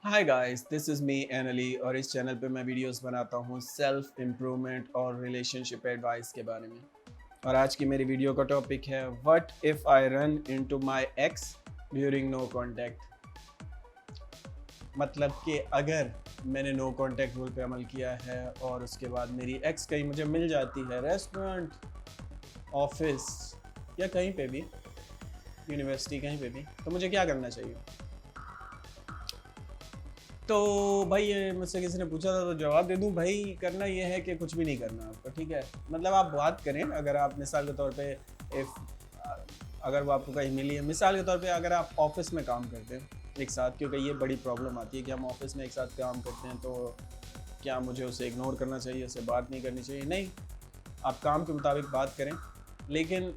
Hi guys, this is me एनली और इस चैनल पे मैं वीडियोस बनाता हूँ सेल्फ इम्प्रूवमेंट और रिलेशनशिप एडवाइस के बारे में। और आज की मेरी वीडियो का टॉपिक है what if I run into my ex during no contact. मतलब कि अगर मैंने नो कांटेक्ट रूल पे अमल किया है और उसके बाद मेरी एक्स कहीं मुझे मिल जाती है, रेस्टोरेंट, ऑफिस या कहीं पे भी, यूनिवर्सिटी कहीं पे भी, तो मुझे क्या करना चाहिए। तो भाई ये मुझसे किसी ने पूछा था तो जवाब दे दूं भाई, करना ये है कि कुछ भी नहीं करना आपको, ठीक है। मतलब आप बात करें, अगर आप मिसाल के तौर पे इफ़ अगर वो आपको कहीं मिली है, मिसाल के तौर पे अगर आप ऑफिस में काम करते हैं एक साथ, क्योंकि ये बड़ी प्रॉब्लम आती है कि हम ऑफिस में एक साथ काम करते हैं, तो क्या मुझे उसे इग्नोर करना चाहिए, उससे बात नहीं करनी चाहिए? नहीं, आप काम के मुताबिक बात करें। लेकिन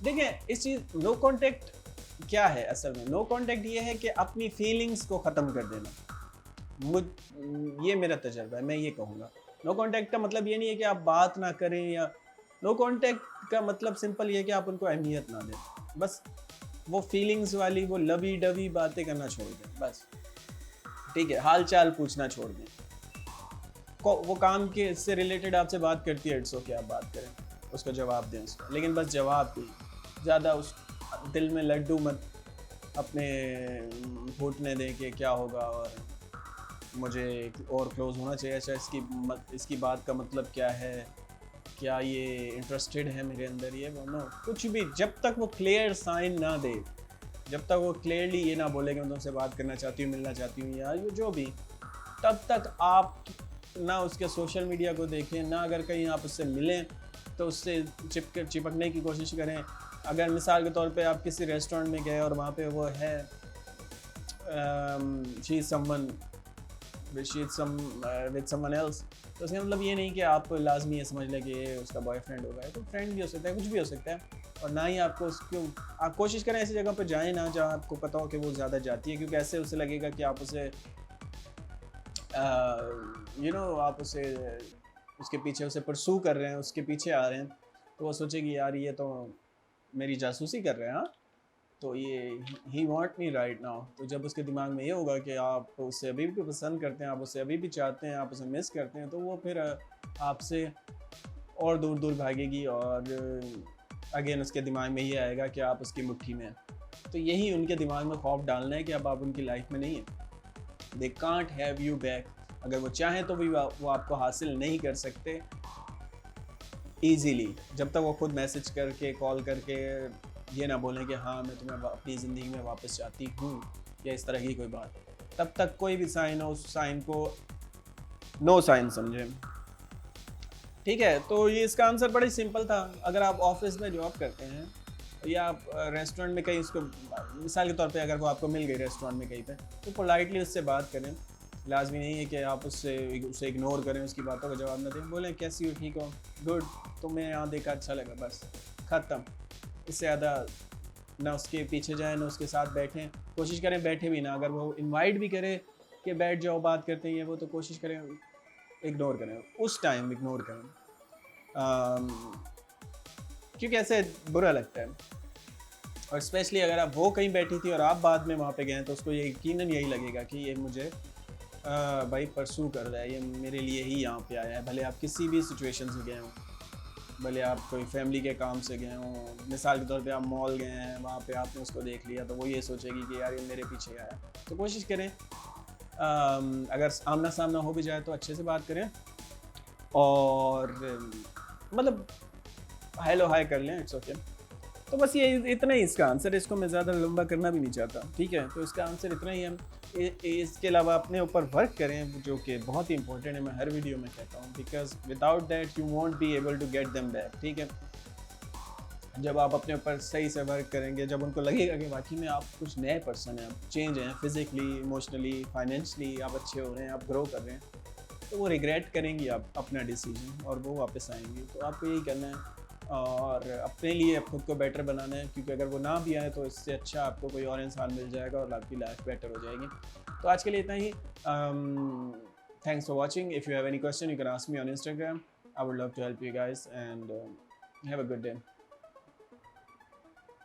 देखें, इस चीज़ नो कॉन्टेक्ट क्या है असल में? नो कॉन्टेक्ट ये है कि अपनी फीलिंग्स को ख़त्म कर देना। मुझ ये मेरा तजर्बा है, मैं ये कहूँगा। नो कॉन्टैक्ट का मतलब ये नहीं है कि आप बात ना करें, या नो कॉन्टैक्ट का मतलब सिंपल ये है कि आप उनको अहमियत ना दें। बस वो फीलिंग्स वाली, वो लवी-डवी बातें करना छोड़ दें, बस। ठीक है? हाल-चाल पूछना छोड़ दें। को वो काम के से रिलेटेड आपसे बात करती है, इट्स ओके, आप बात करें, उसको जवाब दें उसको। लेकिन बस जवाब दें, ज़्यादा उस दिल में लड्डू मत अपने फूटने दें कि क्या होगा और मुझे और क्लोज होना चाहिए। अच्छा, इसकी बात का मतलब क्या है, क्या ये इंटरेस्टेड है मेरे अंदर, ये वो नो, कुछ भी जब तक वो क्लियर साइन ना दे, जब तक वो क्लियरली ये ना बोले कि मैं तुमसे बात करना चाहती हूँ, मिलना चाहती हूँ, या ये जो भी, तब तक आप ना उसके सोशल मीडिया को देखें, ना अगर कहीं आप उससे मिलें तो उससे चिपकने की कोशिश करें। अगर मिसाल के तौर पे आप किसी रेस्टोरेंट में गए और वहाँ पे वो है, she someone with someone else, तो इसका मतलब ये नहीं कि आप लाजमी ये समझ लें कि ये उसका बॉयफ्रेंड होगा। तो फ्रेंड भी हो सकता है, कुछ भी हो सकता है। और ना ही आपको उसको, आप कोशिश करें ऐसी जगह पर जाएं ना जहाँ आपको पता हो कि वो ज़्यादा जाती है, क्योंकि ऐसे उसे लगेगा कि आप उसे आप उसे उसके पीछे उसे परसू कर रहे हैं, उसके पीछे आ रहे हैं, तो वो सोचेगी यार ये तो मेरी जासूसी कर रहे हैं, हाँ, तो ये he want me right now. तो जब उसके दिमाग में ये होगा कि आप उसे अभी भी पसंद करते हैं, आप उसे अभी भी चाहते हैं, आप उसे मिस करते हैं, तो वो फिर आपसे और दूर दूर भागेगी, और अगेन उसके दिमाग में ये आएगा कि आप उसकी मुट्ठी में हैं। तो यही उनके दिमाग में खौफ डालना है कि अब आप उनकी लाइफ में नहीं हैं, they can't have you back. अगर वो चाहें तो भी वो आपको हासिल नहीं कर सकते ईजीली, जब तक वो खुद मैसेज करके, कॉल करके ये ना बोलें कि हाँ मैं तुम्हें अपनी ज़िंदगी में वापस चाहती हूँ, या इस तरह की कोई बात। तब तक कोई भी साइन हो, उस साइन को नो साइन समझें। ठीक है, तो ये इसका आंसर बड़ा ही सिंपल था। अगर आप ऑफिस में जॉब करते हैं या आप रेस्टोरेंट में कहीं, उसको मिसाल के तौर पे अगर वो आपको मिल गई रेस्टोरेंट में कहीं पे, तो पोलाइटली उससे बात करें। लाजमी नहीं है कि आप उसे इग्नोर करें, उसकी बातों का जवाब ना दें। बोलें कैसी हो, ठीक हो, गुड, तुम्हें यहाँ देखा अच्छा लगा, बस ख़त्म। इससे ज़्यादा ना उसके पीछे जाएं, ना उसके साथ बैठें। कोशिश करें बैठे भी ना, अगर वो इनवाइट भी करे कि बैठ जाओ बात करते हैं वो, तो कोशिश करें इग्नोर करें, उस टाइम इग्नोर करें। अम, क्योंकि ऐसे बुरा लगता है, और स्पेशली अगर आप वो कहीं बैठी थी और आप बाद में वहाँ पे गए, तो उसको ये यकीनन यही लगेगा कि ये मुझे भाई परसू कर रहा है, ये मेरे लिए ही यहाँ पे आया है। भले आप किसी भी सिचुएशन से गए हों, भले आप कोई फैमिली के काम से गए हों, मिसाल के तौर पे आप मॉल गए हैं, वहाँ पे आपने उसको देख लिया, तो वो ये सोचेगी कि यार ये मेरे पीछे आया है। तो कोशिश करें, अगर आमना सामना हो भी जाए तो अच्छे से बात करें, और मतलब हेलो हाय कर लें, इट्स ओके। तो बस ये इतना ही इसका आंसर है, इसको मैं ज़्यादा लंबा करना भी नहीं चाहता, ठीक है। तो इसका आंसर इतना ही है। इसके अलावा अपने ऊपर वर्क करें, जो कि बहुत ही इंपॉर्टेंट है, मैं हर वीडियो में कहता हूँ, because without that you won't be able to get them back, ठीक है। जब आप अपने ऊपर सही से वर्क करेंगे, जब उनको लगेगा कि वाकई में आप कुछ नए पर्सन हैं, आप चेंज हैं, फिजिकली, इमोशनली, फाइनेंशियली आप अच्छे हो रहे हैं, आप ग्रो कर रहे हैं, तो वो रिग्रेट करेंगी आप अपना डिसीजन, और वो वापस आएंगी। तो आपको यही करना है, और अपने लिए खुद को बेटर बनाना है, क्योंकि अगर वो ना भी आए तो इससे अच्छा आपको कोई और इंसान मिल जाएगा और आपकी लाइफ बेटर हो जाएगी। तो आज के लिए इतना ही। Thanks for watching. If you have any question you can ask me on Instagram. I would love to help you guys, and have a good day.